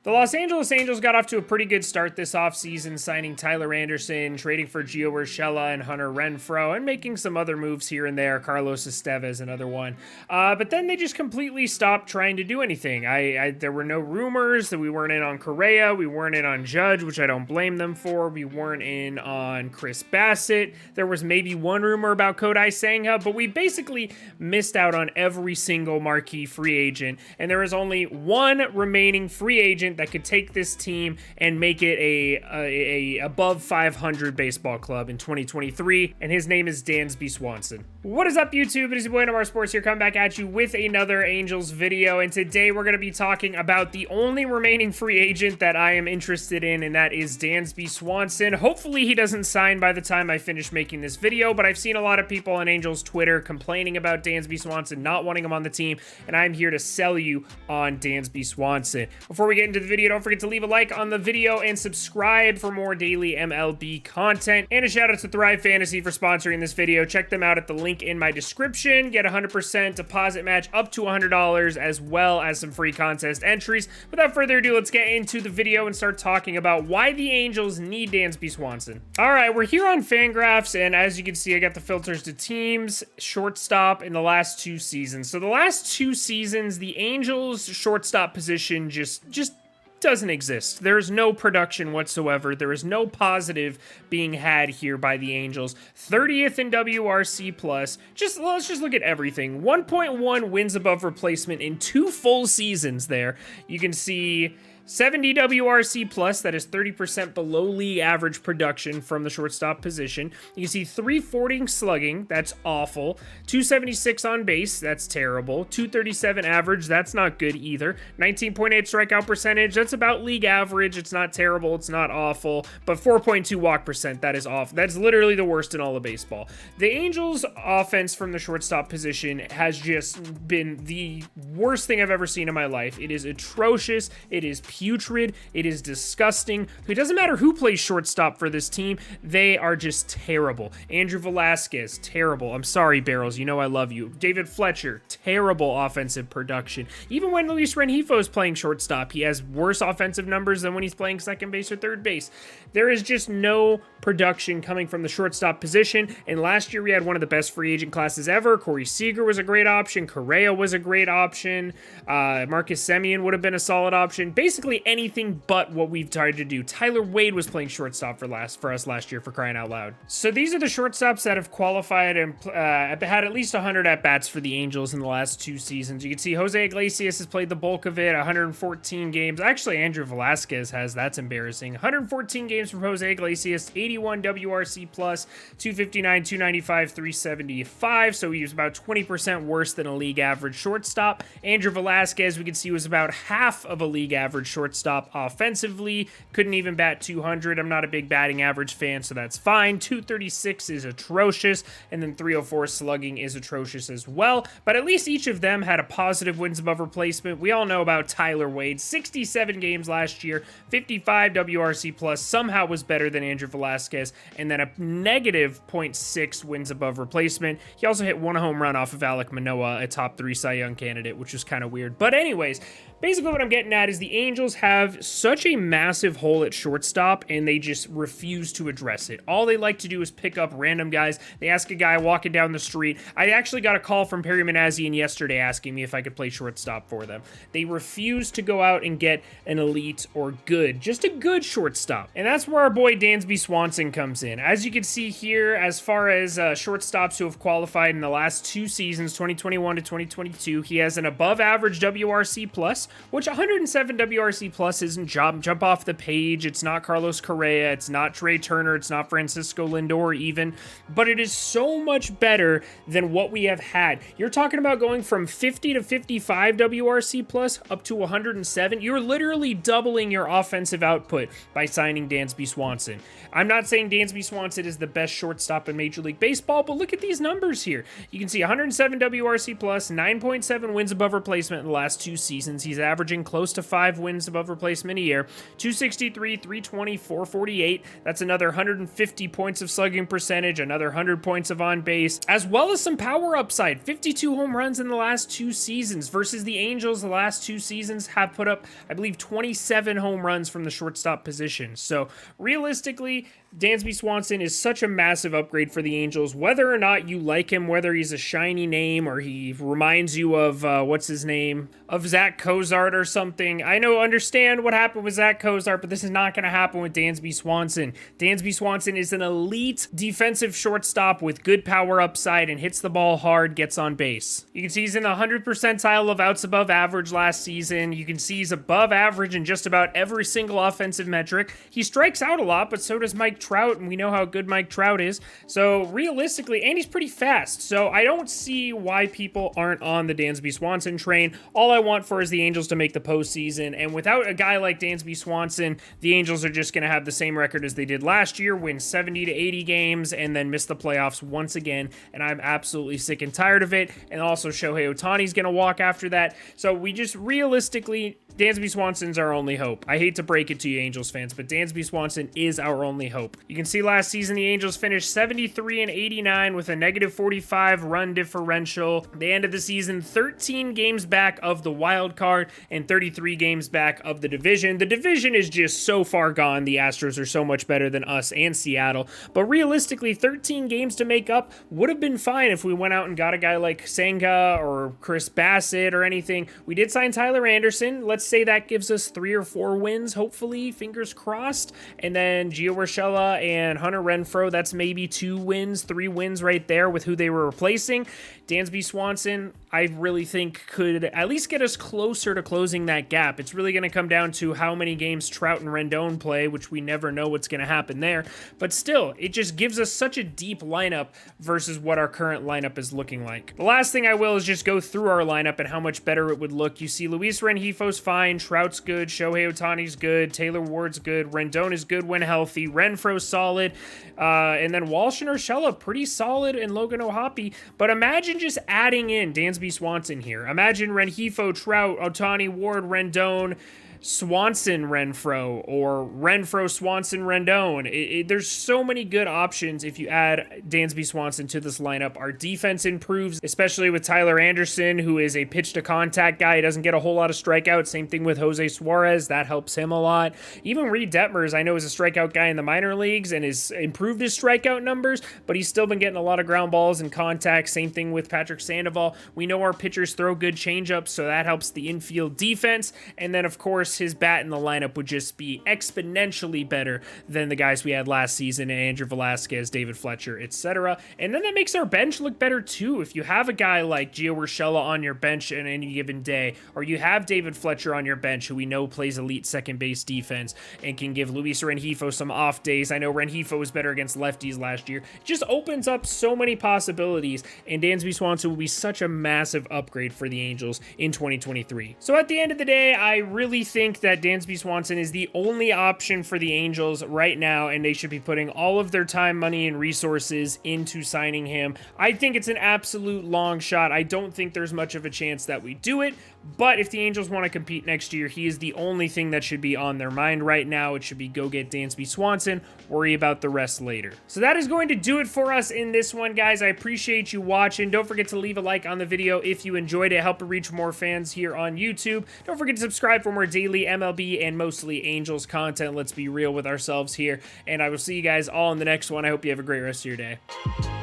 The Los Angeles Angels got off to a pretty good start this offseason, signing Tyler Anderson, trading for Gio Urshela and Hunter Renfroe, and making some other moves here and there. Carlos Estevez, another one. But then they just completely stopped trying to do anything. There were no rumors that we weren't in on Correa. We weren't in on Judge, which I don't blame them for. We weren't in on Chris Bassett. There was maybe one rumor about Kodai Senga, but we basically missed out on every single marquee free agent. And there is only one remaining free agent that could take this team and make it a above 500 baseball club in 2023, and his name is Dansby Swanson. What is up, YouTube? It is your boy Namar Sports here, coming back at you with another Angels video, and today we're going to be talking about the only remaining free agent that I am interested in, and that is Dansby Swanson. Hopefully he doesn't sign by the time I finish making this video, but I've seen a lot of people on Angels Twitter complaining about Dansby Swanson, not wanting him on the team, and I'm here to sell you on Dansby Swanson. Before we get into the video, don't forget to leave a like on the video and subscribe for more daily MLB content. And a shout out to Thrive Fantasy for sponsoring this video. Check them out at the link in my description. Get a 100% deposit match up to $100, as well as some free contest entries. Without further ado, let's get into the video and start talking about why the Angels need Dansby Swanson. All right, we're here on Fangraphs, and as you can see, I got the filters to teams, shortstop in the last 2 seasons. So the last 2 seasons, the Angels shortstop position just doesn't exist. There's no production whatsoever. There is no positive being had here by the Angels. 30th in WRC plus. Let's just look at everything. 1.1 wins above replacement in 2 full seasons there. You can see 70 WRC plus, that is 30% below league average production from the shortstop position. You can see 340 slugging, that's awful. 276 on base, that's terrible. 237 average, that's not good either. 19.8 strikeout percentage, that's about league average. It's not terrible, it's not awful. But 4.2 walk percent, that is awful. That's literally the worst in all of baseball. The Angels' offense from the shortstop position has just been the worst thing I've ever seen in my life. It is atrocious. It is putrid. It is disgusting. It doesn't matter who plays shortstop for this team. They are just terrible. Andrew Velasquez, terrible. I'm sorry, Barrels. You know I love you. David Fletcher, terrible offensive production. Even when Luis Rengifo is playing shortstop, he has worse offensive numbers than when he's playing second base or third base. There is just no production coming from the shortstop position, and last year we had one of the best free agent classes ever. Corey Seager was a great option. Correa was a great option. Marcus Semien would have been a solid option. Basically anything but what we've tried to do. Tyler Wade was playing shortstop for us last year, for crying out loud. So these are the shortstops that have qualified and had at least 100 at-bats for the Angels in the last 2 seasons. You can see Jose Iglesias has played the bulk of it, 114 games. Actually, Andrew Velasquez has. That's embarrassing. 114 games from Jose Iglesias, 81 WRC plus, 259, 295, 375. So he was about 20% worse than a league average shortstop. Andrew Velasquez, we can see, was about half of a league average shortstop offensively. Couldn't even bat 200. I'm not a big batting average fan, so that's fine. 236 is atrocious, and then 304 slugging is atrocious as well. But at least each of them had a positive wins above replacement. We all know about Tyler Wade. 67 games last year, 55 WRC plus, somehow was better than Andrew Velasquez, and then a negative 0.6 wins above replacement. He also hit 1 home run off of Alek Manoah, a top 3 Cy Young candidate, which was kind of weird. But anyways, basically what I'm getting at is the Angels have such a massive hole at shortstop, and they just refuse to address it. All they like to do is pick up random guys. They ask a guy walking down the street. I actually got a call from Perry Manassian yesterday asking me if I could play shortstop for them. They refuse to go out and get an elite or just a good shortstop. And that's where our boy Dansby Swanson comes in. As you can see here, as far as shortstops who have qualified in the last 2 seasons, 2021 to 2022, he has an above average WRC plus, which 107 WRC plus isn't jump off the page. It's not Carlos Correa. It's not Trey Turner. It's not Francisco Lindor even, but it is so much better than what we have had. You're talking about going from 50 to 55 WRC plus up to 107. You're literally doubling your offensive output by signing Dansby Swanson. I'm not saying Dansby Swanson is the best shortstop in Major League Baseball, but look at these numbers here. You can see 107 WRC plus, 9.7 wins above replacement in the last 2 seasons. He's averaging close to 5 wins above replacement a year. 263, 320, 448. That's another 150 points of slugging percentage, another 100 points of on base, as well as some power upside. 52 home runs in the last 2 seasons versus the Angels. The last 2 seasons have put up, I believe, 27 home runs from the shortstop position. So realistically, Dansby Swanson is such a massive upgrade for the Angels. Whether or not you like him, whether he's a shiny name or he reminds you of, what's his name, of Zach Cozart or something. I understand what happened with Zach Cozart, but this is not going to happen with Dansby Swanson. Dansby Swanson is an elite defensive shortstop with good power upside and hits the ball hard, gets on base. You can see he's in the 100th percentile of outs above average last season. You can see he's above average in just about every single offensive metric. He strikes out a lot, but so does Mike Trout, and we know how good Mike Trout is. So realistically, and he's pretty fast. So I don't see why people aren't on the Dansby Swanson train. All I want for is the Angels to make the postseason, and without a guy like Dansby Swanson, the Angels are just going to have the same record as they did last year, win 70 to 80 games, and then miss the playoffs once again, and I'm absolutely sick and tired of it. And also Shohei Ohtani's going to walk after that. So we just realistically, Dansby Swanson's our only hope. I hate to break it to you, Angels fans, but Dansby Swanson is our only hope. You can see last season the Angels finished 73 and 89 with a negative 45 run differential. They ended the season 13 games back of the wild card and 33 games back of the division. The division is just so far gone. The Astros are so much better than us and Seattle. But realistically, 13 games to make up would have been fine if we went out and got a guy like Senga or Chris Bassett or anything. We did sign Tyler Anderson. Let's say that gives us 3 or 4 wins, hopefully, fingers crossed. And then Gio Urshela and Hunter Renfroe, that's maybe 2 wins, 3 wins right there with who they were replacing. Dansby Swanson, I really think could at least get us closer to closing that gap. It's really going to come down to how many games Trout and Rendon play, which we never know what's going to happen there. But still, it just gives us such a deep lineup versus what our current lineup is looking like. The last thing I will is just go through our lineup and how much better it would look. You see Luis Renjifo's fine, Trout's good, Shohei Ohtani's good, Taylor Ward's good, Rendon is good when healthy, Renfro's solid, and then Walsh and Urshela pretty solid, and Logan O'Hoppe. But imagine just adding in Dansby Swanson here. Imagine Renjifo, Trout, Ohtani, Ward, Rendon, Swanson, Renfroe, or Renfroe, Swanson, Rendon. There's so many good options if you add Dansby Swanson to this lineup. Our defense improves, especially with Tyler Anderson, who is a pitch-to-contact guy. He doesn't get a whole lot of strikeouts. Same thing with Jose Suarez. That helps him a lot. Even Reed Detmers, I know, is a strikeout guy in the minor leagues and has improved his strikeout numbers, but he's still been getting a lot of ground balls and contact. Same thing with Patrick Sandoval. We know our pitchers throw good changeups, so that helps the infield defense. And then, of course, his bat in the lineup would just be exponentially better than the guys we had last season, Andrew Velasquez, David Fletcher, etc. And then that makes our bench look better too. If you have a guy like Gio Urshela on your bench in any given day, or you have David Fletcher on your bench, who we know plays elite second base defense and can give Luis Renjifo some off days. I know Renjifo was better against lefties last year. It just opens up so many possibilities, and Dansby Swanson will be such a massive upgrade for the Angels in 2023. So at the end of the day, I really think that Dansby Swanson is the only option for the Angels right now, and they should be putting all of their time, money, and resources into signing him. I think it's an absolute long shot. I don't think there's much of a chance that we do it, but if the Angels want to compete next year, he is the only thing that should be on their mind right now. It should be go get Dansby Swanson, worry about the rest later. So that is going to do it for us in this one, guys. I appreciate you watching. Don't forget to leave a like on the video if you enjoyed it. Help reach more fans here on YouTube. Don't forget to subscribe for more daily MLB and mostly Angels content. Let's be real with ourselves here, and I will see you guys all in the next one. I hope you have a great rest of your day.